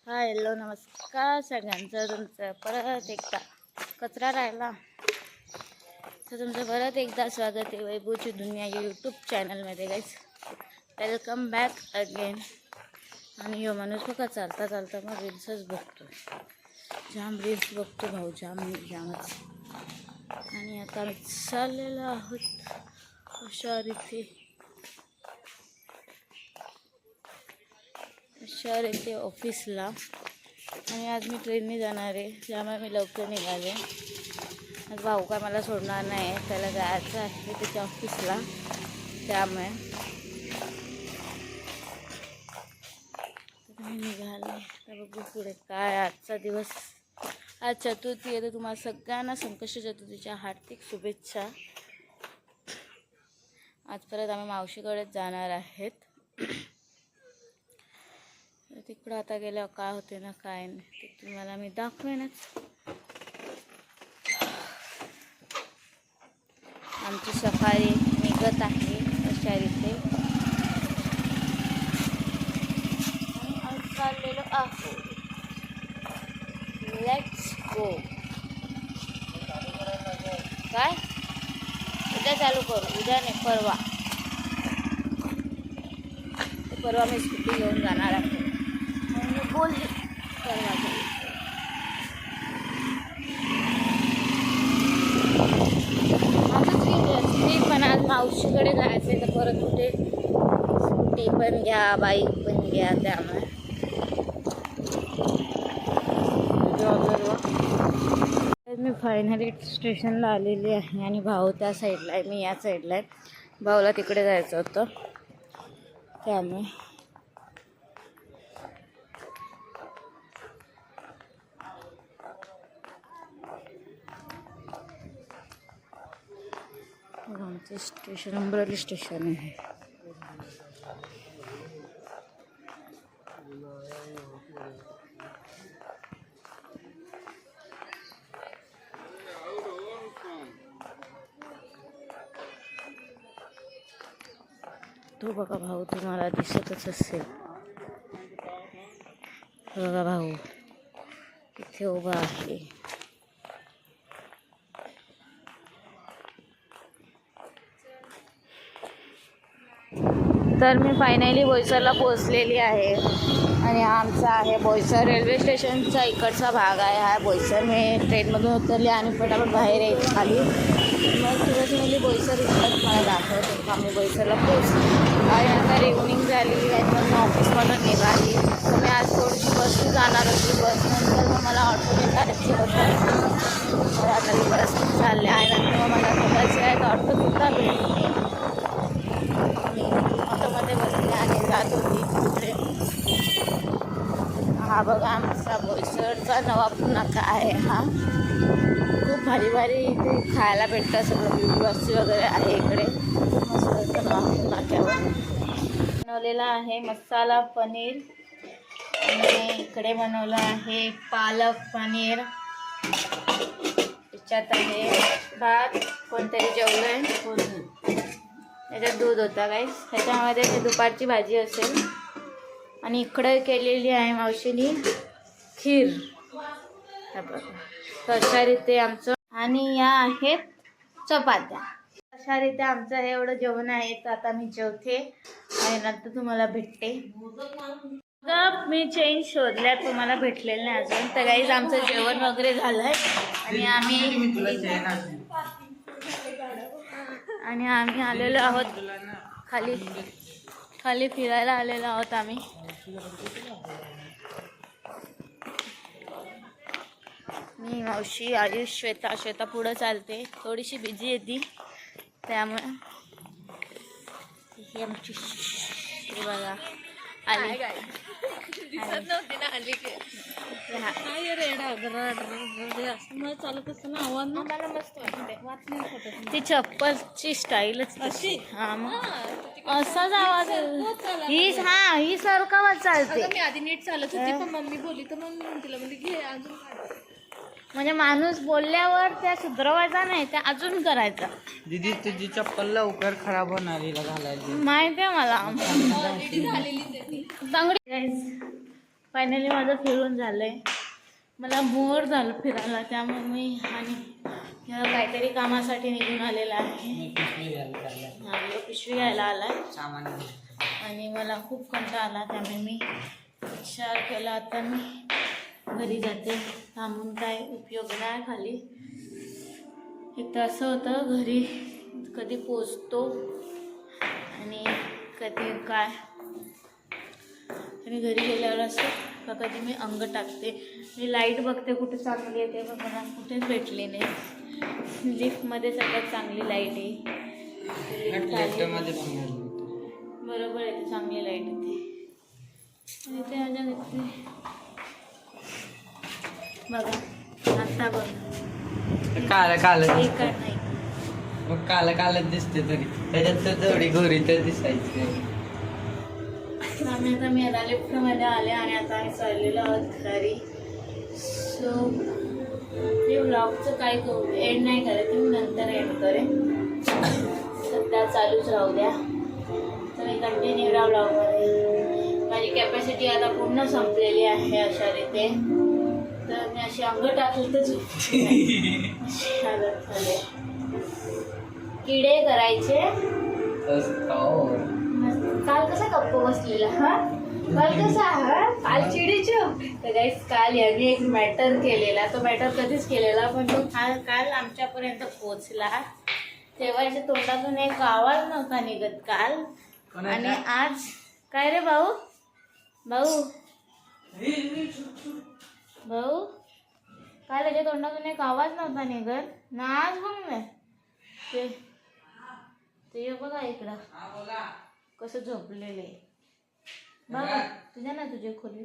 Hello नमस्कार सगळ्यांचं, तुमचं परत एकदा कचरा राहिला तर तुमचं परत एकदा स्वागत आहे वैभवची दुनिया यूट्यूब चॅनलमध्ये गाईस. Welcome back again. आणि यो माणूस बघा चालता चालता मग रील्सच बघतो, जाम रील्स बघतो भाऊ, जामच. आणि आता आम्ही चाललेलो आहोत शहर येथे ऑफिसला. आणि आज मी ट्रेनने जाणार आहे, त्यामुळे मी लवकर निघाले. आज भाऊ काय मला सोडणार नाही, त्याला जायचं आहे त्याच्या ऑफिसला, त्यामुळे मी निघाले. तर बघू पुढे काय. आजचा दिवस, आज चतुर्थी आहे, तर तुम्हाला सगळ्यांना संकष्टी चतुर्थीच्या हार्दिक शुभेच्छा. आज परत आम्ही मावशीकडेच जाणार आहेत. तिकडं आता गेल्यावर काय होते ना काय नाही ते तुम्हाला मी दाखवेनच. आमची सफारी निघत आहे अशा रीते चाललेलो आहोत. Let's go. काय उद्या चालू करू, उद्या नाही परवा मी स्कूटी घेऊन जाणार आहे. बोलली पण आज मावशीकडे जायचं तर परत कुठे स्कूटी पण घ्या, बाईक पण घ्या, त्यामुळे मी फायनली स्टेशनला आलेली आहे. आणि भाऊ त्या साईडला आहे, मी या साईडला आहे. भाऊला तिकडे जायचं होतं, त्यामुळे आमचं स्टेशन अमरावती स्टेशन आहे. तो बघा भाऊ तुम्हाला दिसतच असेल, बघा भाऊ इथे उभा आहे. तर मी फायनली बोईसरला पोहोचलेली आहे. आणि हा आमचा आहे बोईसर रेल्वे स्टेशनचा इकडचा भाग आहे. हा बोईसर मी ट्रेनमधून उतरली आणि फटाफट बाहेर यायची खाली. मग थोडंसं बोईसर इकडंच मला दाखवत आम्ही बोईसरला पोहोचलो. आणि नंतर इव्हनिंग झाली आणि मग ऑफिसमधून निघाली. तर मी आज थोडीशी बसने जाणार होती, बसनंतर मग मला ऑटोने जायचं होतं. तर आता मी बस चालले आहे. नंतर मग मला बघायचं आहे तर ऑटोसुद्धा भेटली. ऑटोमध्ये बसले आणि जात होती तिकडे. हा बघा आमचा बोईसरचा नवाब नाका आहे. हा खूप भारी भारी इथे खायला भेटतं, सगळं वस्ती वगैरे आहे इकडे. मस्त नवाब नाक्यावर बनवलेला आहे मसाला पनीर. आणि इकडे बनवलं आहे पालक पनीर. त्याच्यात आहे भात, कोणतरी जेवलं आहे, त्याच्यात दूध होता गाईस. ह्याच्यामध्ये दुपारची भाजी असेल. आणि इकडे केलेली आहे मावशीनी खीर. अशा रीते आमचं. आणि या आहेत चपात्या. अशा रीते आमचं हे एवढं जेवण आहे. तर आता मी जेवते आणि नंतर तुम्हाला भेटते. मी चेंज शोधल्या, तुम्हाला भेटलेलं नाही अजून. तर गाईज आमचं जेवण वगैरे झालंय आणि आम्ही आलेलो आहोत खाली फिरायला आलेलो आहोत आम्ही. मी मावशी आयुष श्वेता पुढं चालते, थोडीशी बिझी आहे ती, त्यामुळे ही आमची बघा आली. दिसत नव्हती ना आली की चालत असताना आवाज ना मला मस्त वाटते. ती चप्पलची स्टाईलच अशी. हा मग असाच आवाज ही सरकावत चालते. मी आधी नीट चालत होती पण मम्मी बोलली तर मग तिला म्हणजे घे अजून. म्हणजे माणूस बोलल्यावर त्या सुधरवायचा नाही, त्या अजून करायचा. दीदी तुझी चप्पल लवकर खराब होणारी घालायची माहिती आहे मला. चांगली फायनली माझं फिरून झालं आहे. मला बोर झालं फिरायला, त्यामुळे मी आणि ह्या काहीतरी कामासाठी निघून आलेला आहे. पिशवी घ्यायला आला आणि मला खूप कंटाळा आला, त्यामुळे मी विचार केला आता मी घरी जाते. थांबून काय उपयोग नाही खाली. एक तर असं होतं घरी कधी पोचतो आणि कधी काय, आणि घरी गेल्यावर असं कधी मी अंग टाकते. मी लाईट बघते कुठे चांगली आहे, ते पण मला कुठेच भेटली नाही. लिफ्टमध्ये सगळ्यात चांगली लाईट आहे. बरोबर आहे, ते चांगली लाईट येते. आणि ते माझ्या घेतले बघा आता बघ काल एक नाही. मग कालच दिसते तरी त्याच्यात तर तेवढी गोरी तर दिसायची. आता मी आता लिफ्टमध्ये आले आणि आता आम्ही चाललेलो आहोत घरी. सो हे व्लॉगचं काय करू, एंड नाही करायचं, मी नंतर एंड करेन. सध्या चालूच राहू द्या. तर मी कंटिन्यू राहा व्लॉगमध्ये. माझी कॅपॅसिटी आता पूर्ण संपलेली आहे अशा रीते. तर मी अशी अंग टाकली तर हालत झाले. किडे करायचे. काल कसा गप्प बसलेला हा, काल कसा हा, काल चिडीचो. तर गाईस काल यांनी एक मॅटर केलेला, तो मॅटर कधीच केलेला पण तो काल आमच्यापर्यंत पोचला. तेव्हाच्या तोंडातून एक आवाज नव्हता निघत काल. आणि आज काय रे भाऊ भाऊ भाऊ काल त्याच्या तोंडातून एक आवाज नव्हता निघत ना. आज बघ ना ते बघा इकडं कसं झोपलेले. बघा तुझ्या ना तुझे खोली